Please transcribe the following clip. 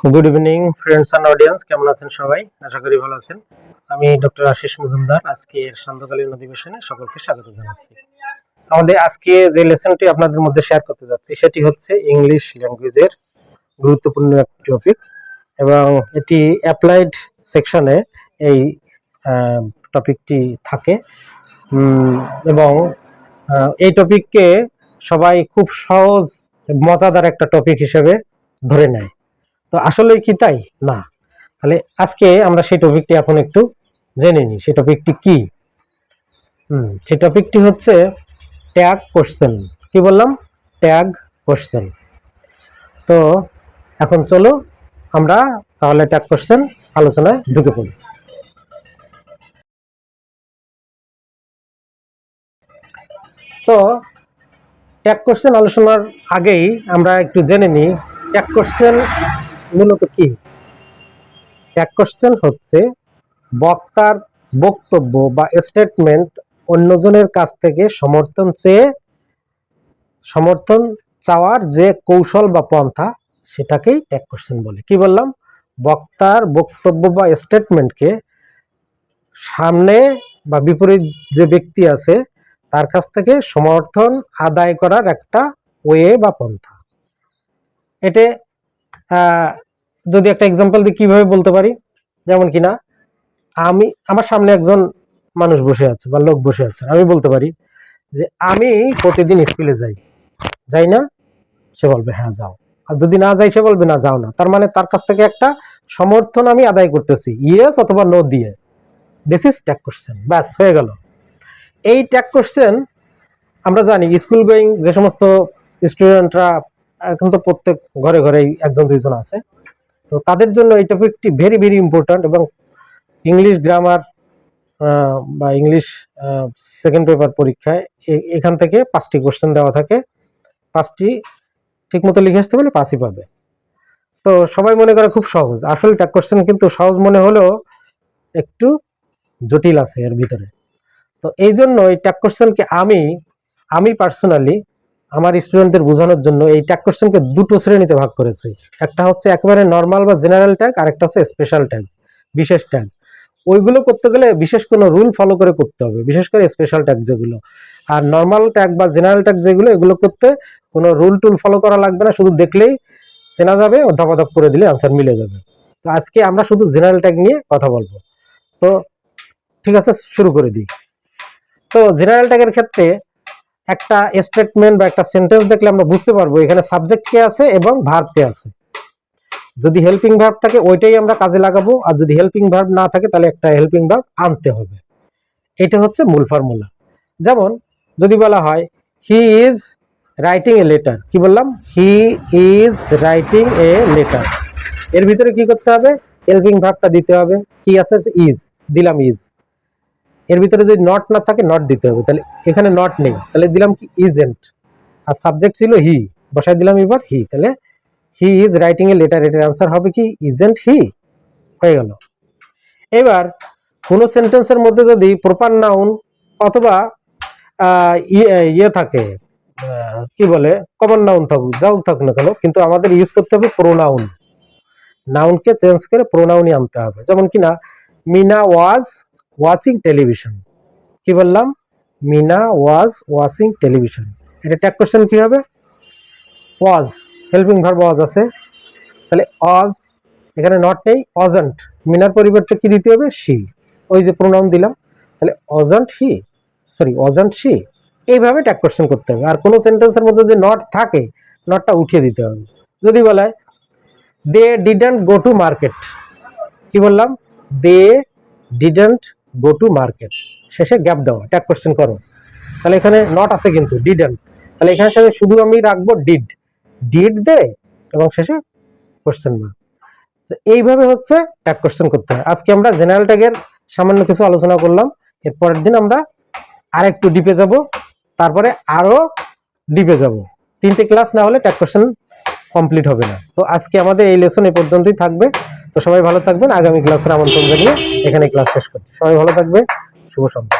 Good evening friends and audience, কেমন আছেন সবাই? আশা করি ভালো আছেন। আমি ডক্টর আশিস মজুমদার আজকের সান্ধ্যকালীন অধিবেশনে সকলকে স্বাগত জানাচ্ছি। আমাদের আজকে যে লেসনটি আপনাদের মধ্যে শেয়ার করতে যাচ্ছি সেটি হচ্ছে ইংলিশ ল্যাঙ্গুয়েজের গুরুত্বপূর্ণ একটি টপিক এবং এটি অ্যাপ্লাইড সেকশনে এই টপিকটি থাকে এবং এই টপিককে সবাই খুব সহজ মজাদার একটা টপিক হিসেবে ধরে নেয়। তো আসলে কি তাই না? তাহলে আজকে আমরা সেই টপিকটি এখন একটু জেনে নিই। সেই টপিকটি কি? সেই টপিকটি হচ্ছে ট্যাগ কোশ্চেন। কি বললাম? Tag question. তো এখন চলো আমরা তাহলে ট্যাগ কোশ্চেন আলোচনায় ঢুকে পড়ি। তো ট্যাগ কোশ্চেন আলোচনার আগেই আমরা একটু জেনে নিই ট্যাগ কোশ্চেন মূলত কি। ট্যাগ কোশ্চেন হচ্ছে বক্তার বক্তব্য বা স্টেটমেন্ট অন্যজনের কাছ থেকে সমর্থন চাওয়ার যে কৌশল বা পন্থা সেটাকেই ট্যাগ কোশ্চেন বলে। কি বললাম? বক্তার বক্তব্য বা স্টেটমেন্টকে সামনে বা বিপরীত যে ব্যক্তি আছে তার কাছ থেকে সমর্থন আদায় করার একটা ওয়ে বা পন্থা। এটা যদি একটা এক্সাম্পল দিই কিভাবে বলতে পারি, যেমন কিনা আমার সামনে একজন মানুষ বসে আছে বা লোক বসে আছে, আমি বলতে পারি যে আমি প্রতিদিন স্কুলে যাই না? সে বলবে হ্যাঁ যাও। আর যদি না যাই সে বলবে না যাও না। তার মানে তার কাছ থেকে একটা সমর্থন আমি আদায় করতেছি ইয়েস অথবা নো দিয়ে। This is tag question. ব্যাস হয়ে গেল। এই ট্যাগ কোশ্চেন আমরা জানি স্কুল গোয়িং যে সমস্ত স্টুডেন্টরা, এখন তো প্রত্যেক ঘরে ঘরেই একজন দুইজন আছে, তো তাদের জন্য এই টপিকটি ভেরি ভেরি ইম্পর্ট্যান্ট। এবং ইংলিশ গ্রামার বা ইংলিশ সেকেন্ড পেপার পরীক্ষায় এখান থেকে 5টি কোশ্চেন দেওয়া থাকে। 5টি ঠিক মতো লিখে আসতে পারলে 5ই পাবে। তো সবাই মনে করে খুব সহজ, আসলে ট্যাগ কোশ্চেন কিন্তু সহজ মনে হলেও একটু জটিল আছে এর ভিতরে। তো এই জন্য এই ট্যাগ কোশ্চেনকে আমি পার্সোনালি আমার স্টুডেন্টদের বোঝানোর জন্য এই ট্যাগ কোশ্চেনকে দুটো শ্রেণীতে ভাগ করেছি। একটা হচ্ছে একেবারে নর্মাল বা জেনারেল ট্যাগ, আর একটা হচ্ছে স্পেশাল ট্যাগ, বিশেষ ট্যাগ। ওইগুলো করতে গেলে বিশেষ কোনো রুল ফলো করে করতে হবে, বিশেষ করে স্পেশাল ট্যাগ যেগুলো। আর নর্মাল ট্যাগ বা জেনারেল ট্যাগ যেগুলো, এগুলো করতে কোনো রুল টুল ফলো করা লাগবে না, শুধু দেখলেই চেনা যাবে, ধপাধপ করে দিলে আনসার মিলে যাবে। তো আজকে আমরা শুধু জেনারেল ট্যাগ নিয়ে কথা বলবো। তো ঠিক আছে, শুরু করে দিই। তো জেনারেল ট্যাগের ক্ষেত্রে একটা স্টেটমেন্ট বা একটা সেন্টেন্স দেখলে আমরা বুঝতে পারবো এখানে সাবজেক্ট কে আছে এবং ভার্ব কে আছে। যদি হেল্পিং ভার্ব থাকে ওইটাই আমরা কাজে লাগাবো, আর যদি হেল্পিং ভার্ব না থাকে তাহলে একটা হেল্পিং ভার্ব আনতে হবে। এটা হচ্ছে মূল ফর্মুলা। যেমন যদি বলা হয় he is writing a letter, কি বললাম? He is writing a letter. এর ভিতরে কি করতে হবে? হেল্পিং ভার্বটা দিতে হবে। কি আছে? ইজ, দিলাম ইজ। এর ভিতরে যদি নট না থাকে নট দিতে হবে। তাহলে এখানে নট নেই, তাহলে দিলাম কি? ইজেন্ট। আর সাবজেক্ট ছিল হি, বসাই দিলাম এবার হি। তাহলে he is writing a letter, এটার आंसर হবে কি? Isn't he. হয়ে গেল। এবার কোন সেন্টেন্সের মধ্যে যদি প্রপার নাউন অথবা ইয়ে থাকে, কি বলে, কমন নাউন থাকুক, যাও থাকুক না কেন, কিন্তু আমাদের ইউজ করতে হবে প্রোনাউন। নাউনকে চেঞ্জ করে প্রোনাউনই আনতে হবে। যেমন কিনা মিনা ওয়াজ ওয়াচিং টেলিভিশন। কি বললাম? Meena was watching television. এটা ট্যাগ কোশ্চেন কি হবে? ওয়াজ, হেল্পিং ভার্ব ওয়াজ আছে, তাহলে ওয়াজ, এখানে নট নেই, ওয়াজন্ট। মিনার পরিবর্তে কি দিতে হবে? শি। ওই যে প্রোনাউন দিলাম, তাহলে wasn't he, sorry wasn't she. এইভাবে ট্যাগ কোশ্চেন করতে হবে। আর কোন সেন্টেন্সের মধ্যে যদি নট থাকে নটটা উঠিয়ে দিতে হবে। যদি বলা হয় they didn't go to market, কি বললাম? They didn't go to market, শেষে গ্যাপ দেওয়া, ট্যাগ কোশ্চেন করো। তাহলে এখানে নট আছে কিন্তু ডিডন্ট, তাহলে এখানে সাথে শুধু আমি রাখবো ডিড, ডিড দে, এবং শেষে কোশ্চেন মার্ক। এইভাবে হচ্ছে ট্যাগ কোশ্চেন করতে হয়। আজকে আমরা জেনারেল ট্যাগের সামান্য কিছু আলোচনা করলাম। এর পরের দিন আমরা আরেকটু ডিপে যাব, তারপরে আরো ডিপে যাব। 3টে ক্লাস না হলে ট্যাগ কোশ্চেন কমপ্লিট হবে না। তো আজকে আমাদের এই লেসন এই পর্যন্তই থাকবে। তো সবাই ভালো থাকবেন। আগামী ক্লাসের আমন্ত্রণ জানিয়ে এখানে ক্লাস শেষ করছি। সবাই ভালো থাকবে। শুভ সন্ধ্যা।